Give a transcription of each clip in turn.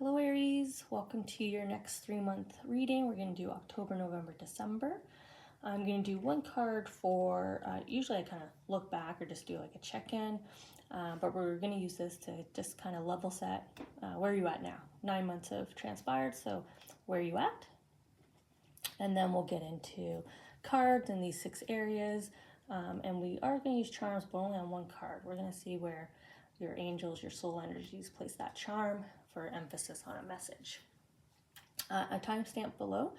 Hello Aries, welcome to your next 3-month reading. We're going to do October, November, December. I'm going to do one card for, usually I kind of look back or just do like a check-in, but we're going to use this to just kind of level set where are you at now. 9 months have transpired, so where are you at? And then we'll get into cards in these 6 areas, and we are going to use charms, but only on one card. We're going to see where your angels, your soul energies place that charm for emphasis on a message. A timestamp below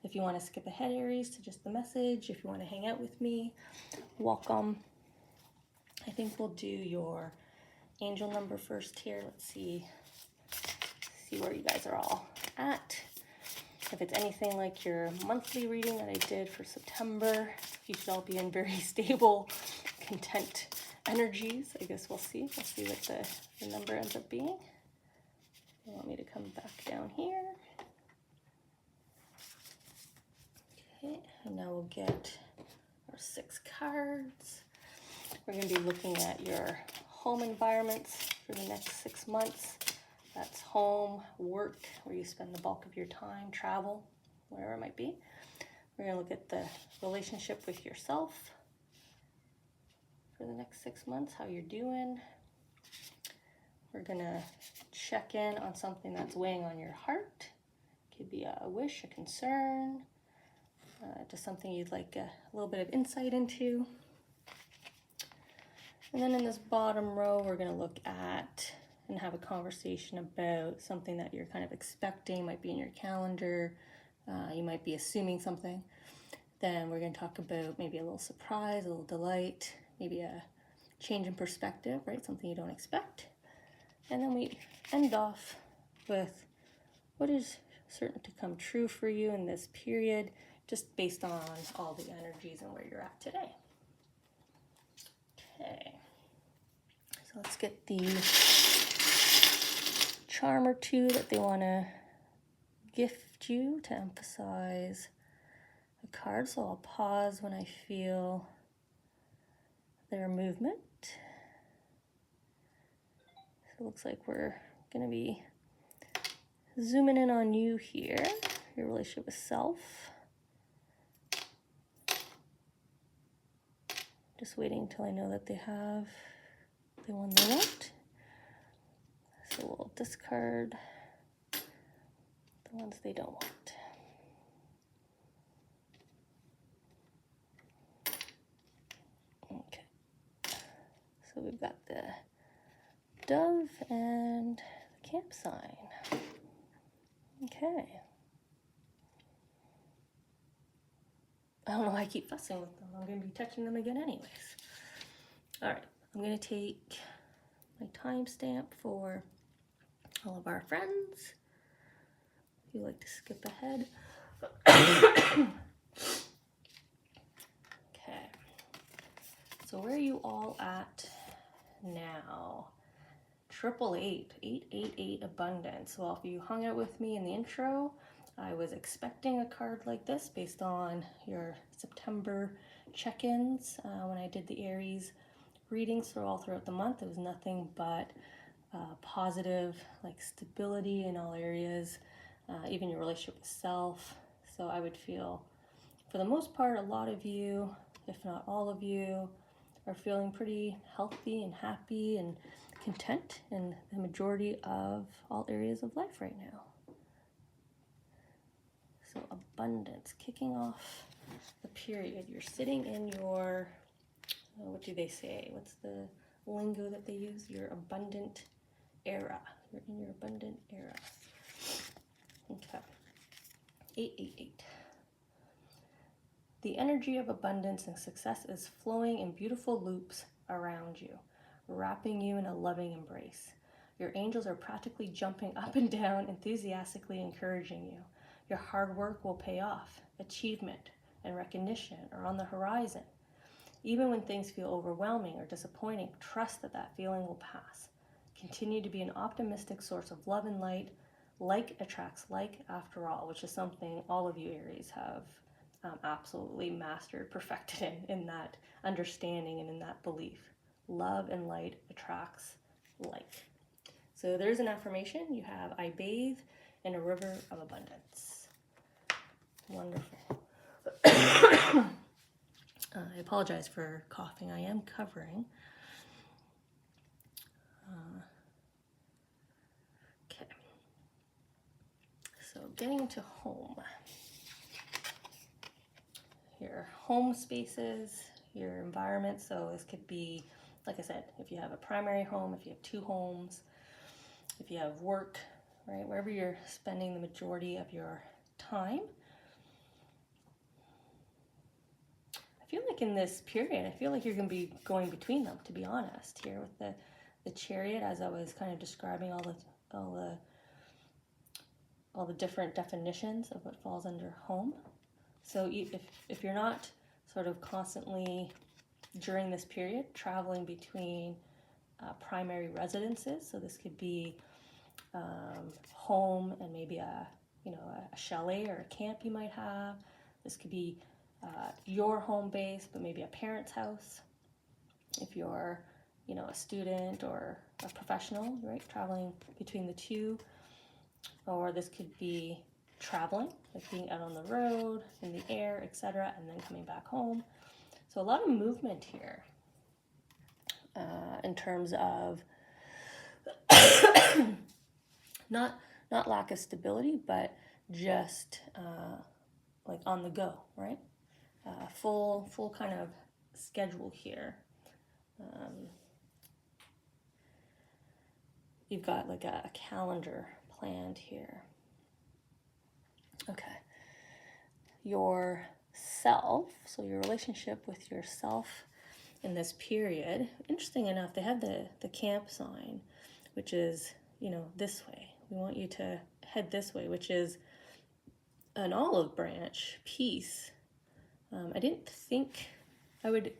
if you want to skip ahead, Aries, to just the message. If you want to hang out with me, welcome. I think we'll do your angel number first here. Let's see where you guys are all at. If it's anything like your monthly reading that I did for September, you should all be in very stable, content energies. I guess we'll see. We'll see what the number ends up being. You want me to come back down here. Okay, and now we'll get our 6 cards. We're going to be looking at your home environments for the next 6 months. That's home, work, where you spend the bulk of your time, travel, whatever it might be. We're going to look at the relationship with yourself for the next 6 months, how you're doing. We're going to check in on something that's weighing on your heart. It could be a wish, a concern, just something you'd like a little bit of insight into. And then in this bottom row, we're going to look at and have a conversation about something that you're kind of expecting, might be in your calendar, you might be assuming something. Then we're going to talk about maybe a little surprise, a little delight, maybe a change in perspective, right? Something you don't expect. And then we end off with what is certain to come true for you in this period, just based on all the energies and where you're at today. Okay, so let's get the charm or two that they want to gift you to emphasize the card. So I'll pause when I feel their movement. So it looks like we're going to be zooming in on you here, your relationship with self. Just waiting until I know that they have the one they want. So we'll discard the ones they don't want. Okay. So we've got the dove and the camp sign. Okay. I don't know why I keep fussing with them. I'm going to be touching them again anyways. All right. I'm going to take my timestamp for all of our friends. If you like to skip ahead. Okay. So where are you all at now? 888 abundance. Well, if you hung out with me in the intro, I was expecting a card like this based on your September check-ins when I did the Aries readings all throughout the month. It was nothing but positive, like stability in all areas, even your relationship with self. So I would feel, for the most part, a lot of you, if not all of you, are feeling pretty healthy and happy and content in the majority of all areas of life right now. So abundance, kicking off the period. You're sitting in your, what do they say? What's the lingo that they use? Your abundant era. You're in your abundant era. Okay. 888. The energy of abundance and success is flowing in beautiful loops around you, wrapping you in a loving embrace. Your angels are practically jumping up and down, enthusiastically encouraging you. Your hard work will pay off. Achievement and recognition are on the horizon. Even when things feel overwhelming or disappointing, trust that that feeling will pass. Continue to be an optimistic source of love and light. Like attracts like, after all, which is something all of you Aries have absolutely mastered, perfected in that understanding and in that belief. Love and light attracts like. So there's an affirmation. You have, I bathe in a river of abundance. Wonderful. I apologize for coughing. I am covering. Okay. So getting into home. Your home spaces, your environment. So this could be, like I said, if you have a primary home, if you have 2 homes, if you have work, right, wherever you're spending the majority of your time. I feel like in this period, I feel like you're going to be going between them, to be honest, here with the Chariot, as I was kind of describing all the different definitions of what falls under home. So if you're not sort of constantly during this period traveling between primary residences, so this could be home and maybe a chalet or a camp you might have. This could be your home base, but maybe a parent's house. If you're a student or a professional, right, traveling between the two. Or this could be traveling, like being out on the road, in the air, etc., and then coming back home. So a lot of movement here in terms of not lack of stability, but just like on the go, right? Full kind of schedule here. You've got like a calendar planned here. Okay. Yourself, so your relationship with yourself in this period. Interesting enough, they have the camp sign, which is, this way. We want you to head this way, which is an olive branch, peace. I didn't think I would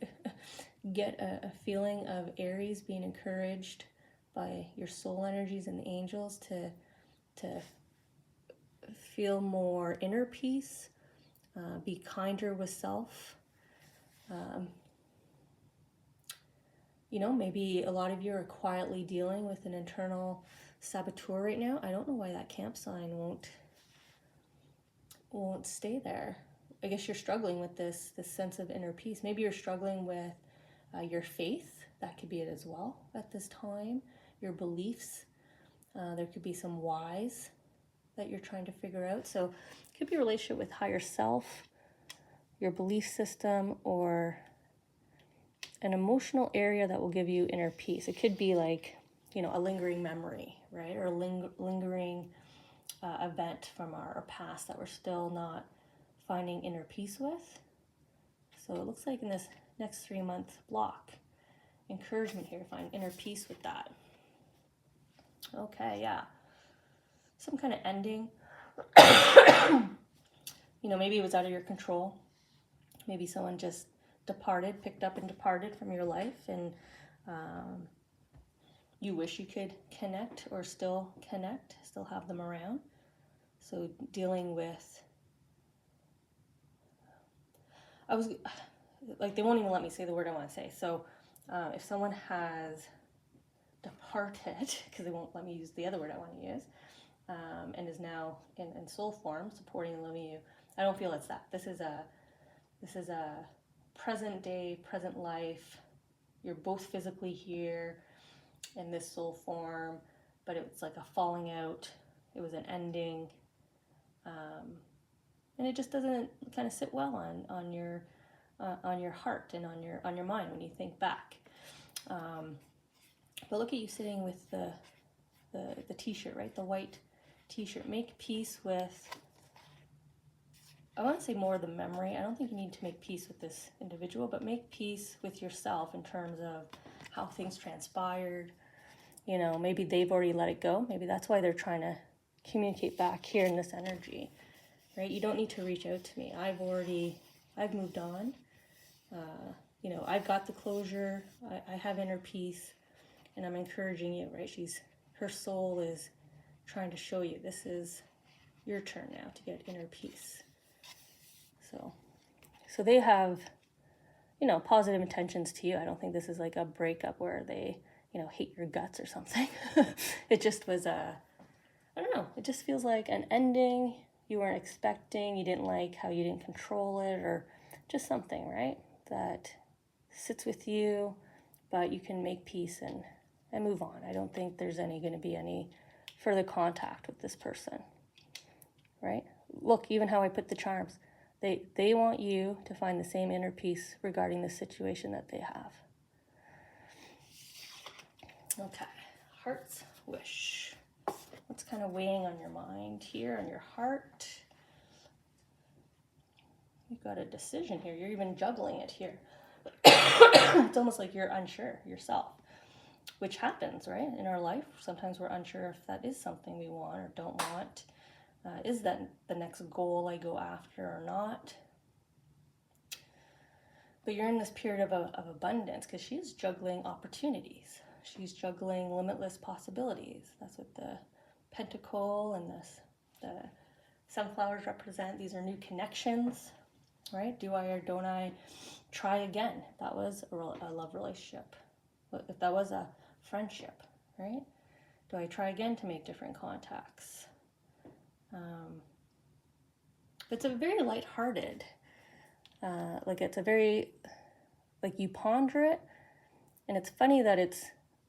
get a feeling of Aries being encouraged by your soul energies and the angels to feel more inner peace, be kinder with self. Maybe a lot of you are quietly dealing with an internal saboteur right now. I don't know why that camp sign won't stay there. I guess you're struggling with this sense of inner peace. Maybe you're struggling with your faith. That could be it as well at this time. Your beliefs. There could be some whys that you're trying to figure out. So it could be a relationship with higher self, your belief system, or an emotional area that will give you inner peace. It could be like, a lingering memory, right? Or a lingering event from our past that we're still not finding inner peace with. So it looks like in this next 3-month block, encouragement here, find inner peace with that. Okay, yeah. Some kind of ending. Maybe it was out of your control. Maybe someone just picked up and departed from your life, and you wish you could connect or still have them around. So dealing with, they won't even let me say the word I want to say. So if someone has departed, because they won't let me use the other word I want to use, and is now in soul form, supporting and loving you, I don't feel it's that. This is a present day, present life. You're both physically here in this soul form, but it's like a falling out. It was an ending, and it just doesn't kind of sit well on your heart and on your mind when you think back. But look at you sitting with the t-shirt, right? The white t-shirt. Make peace with, I want to say more of the memory. I don't think you need to make peace with this individual, but make peace with yourself in terms of how things transpired. Maybe they've already let it go. Maybe that's why they're trying to communicate back here in this energy, right? You don't need to reach out to me. I've moved on. I've got the closure. I have inner peace, and I'm encouraging you, right? Her soul is trying to show you this is your turn now to get inner peace. So they have, positive intentions to you. I don't think this is like a breakup where they, hate your guts or something. It just was I don't know, it just feels like an ending you weren't expecting, you didn't like how you didn't control it, or just something, right, that sits with you, but you can make peace and move on. I don't think there's going to be any further contact with this person, right? Look, even how I put the charms. They want you to find the same inner peace regarding the situation that they have. Okay, heart's wish. What's kind of weighing on your mind here, on your heart? You've got a decision here. You're even juggling it here. It's almost like you're unsure yourself, which happens, right? In our life, sometimes we're unsure if that is something we want or don't want. Is that the next goal I go after or not? But you're in this period of abundance because she's juggling opportunities. She's juggling limitless possibilities. That's what the pentacle and the sunflowers represent. These are new connections, right? Do I or don't I try again? If that was a love relationship. If that was a friendship, right? Do I try again to make different contacts? It's a very lighthearted, it's a very, you ponder it, and it's funny that it's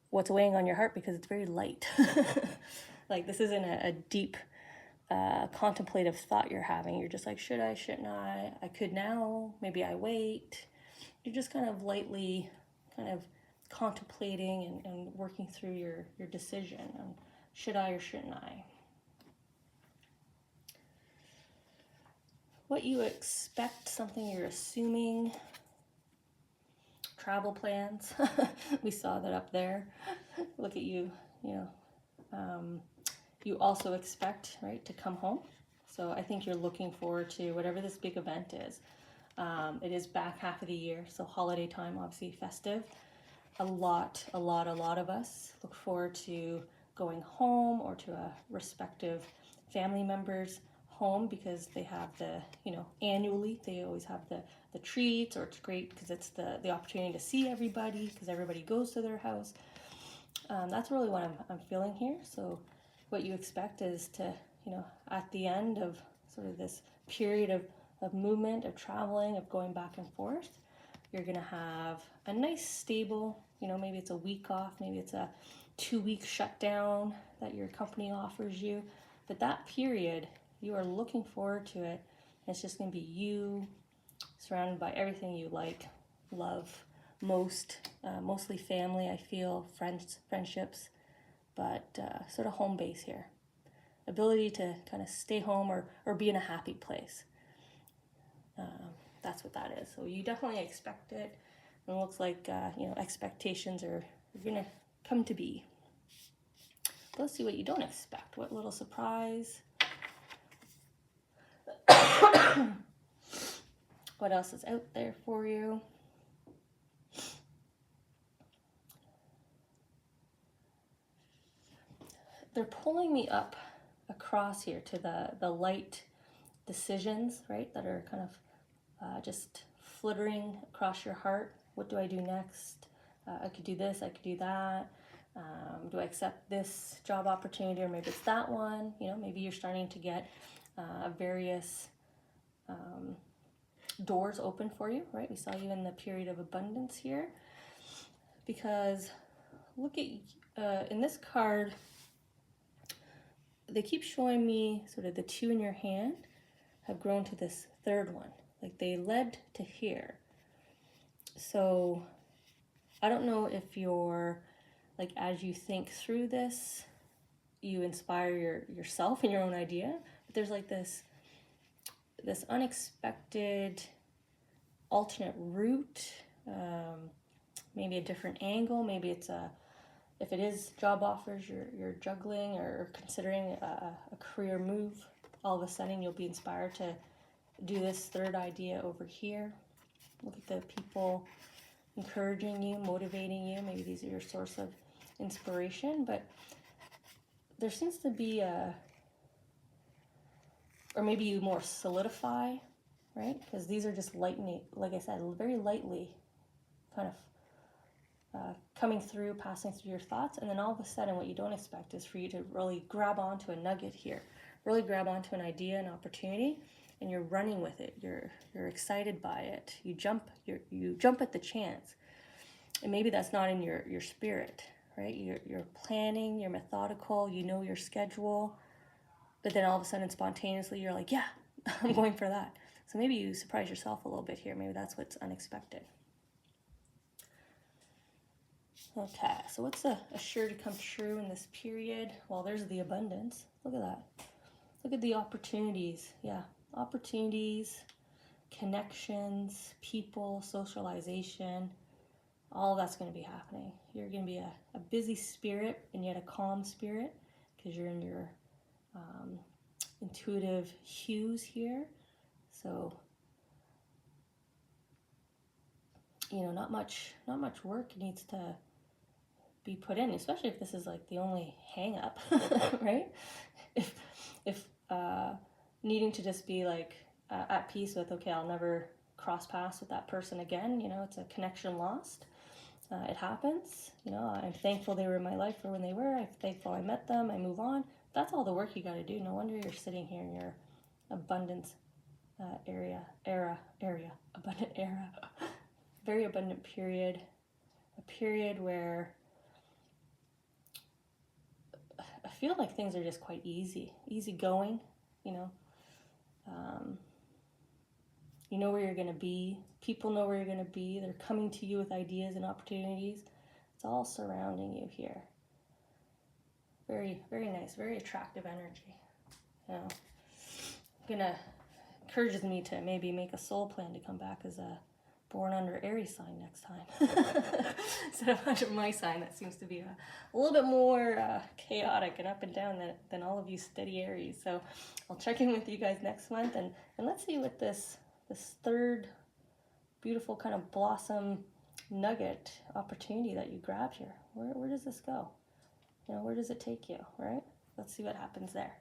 what's weighing on your heart because it's very light. This isn't a deep, contemplative thought you're having. You're just like, should I, shouldn't I could now, maybe I wait. You're just kind of lightly contemplating and working through your decision on should I or shouldn't I. What you expect, something you're assuming. Travel plans. We saw that up there. Look at you, you also expect, right, to come home. So I think you're looking forward to whatever this big event is. It is back half of the year, so holiday time, obviously festive. A lot of us look forward to going home or to a respective family member's home because they have annually they always have the treats, or it's great because it's the opportunity to see everybody because everybody goes to their house. That's really what I'm feeling here. So what you expect is to, at the end of sort of this period of movement, of traveling, of going back and forth, you're going to have a nice stable, maybe it's a week off, maybe it's a 2-week shutdown that your company offers you. But that period, you are looking forward to it. It's just going to be you surrounded by everything you like, love mostly family, I feel, friendships, but sort of home base here. Ability to kind of stay home or be in a happy place. That's what that is. So you definitely expect it. And it looks like, expectations are going to come to be. Let's see what you don't expect. What little surprise. What else is out there for you? They're pulling me up across here to the light decisions, right, that are kind of just fluttering across your heart. What do I do next? I could do this, I could do that. Do I accept this job opportunity, or maybe it's that one? Maybe you're starting to get various doors open for you, right? We saw you in the period of abundance here. Because look at, in this card, they keep showing me sort of the 2 in your hand have grown to this 3rd one. Like they led to here. So I don't know if you're, as you think through this, you inspire yourself and your own idea. But there's this unexpected alternate route, maybe a different angle. Maybe it's if it is job offers you're juggling or considering a career move, all of a sudden you'll be inspired to do this 3rd idea over here. Look at the people encouraging you, motivating you. Maybe these are your source of inspiration, but there seems to be or maybe you more solidify, right? Because these are just lightning, like I said, very lightly kind of coming through, passing through your thoughts, and then all of a sudden what you don't expect is for you to really grab onto a nugget here, really grab onto an idea, an opportunity, and you're running with it. You're excited by it. You jump at the chance. And maybe that's not in your spirit, right? You're planning, you're methodical, you know your schedule, but then all of a sudden spontaneously you're like, yeah, I'm going for that. So maybe you surprise yourself a little bit here. Maybe that's what's unexpected. Okay, so what's sure to come true in this period? Well, there's the abundance. Look at that. Look at the opportunities. Yeah, opportunities, connections, people, socialization. All of that's going to be happening. You're going to be a busy spirit and yet a calm spirit because you're in your intuitive hues here. So, not much work needs to be put in, especially if this is like the only hang up, right? If needing to just be like at peace with, okay, I'll never cross paths with that person again, it's a connection lost. It happens, I'm thankful they were in my life for when they were, I'm thankful I met them, I move on. That's all the work you got to do. No wonder you're sitting here in your abundance abundant era, very abundant period, a period where I feel like things are just quite easy going, you know where you're going to be. People know where you're going to be. They're coming to you with ideas and opportunities. It's all surrounding you here. Very, very nice, very attractive energy. Encourages me to maybe make a soul plan to come back as a born under Aries sign next time. Instead of under my sign, that seems to be a little bit more chaotic and up and down than all of you steady Aries. So I'll check in with you guys next month, and let's see what this third beautiful kind of blossom nugget opportunity that you grabbed here. Where does this go? Where does it take you, right? Let's see what happens there.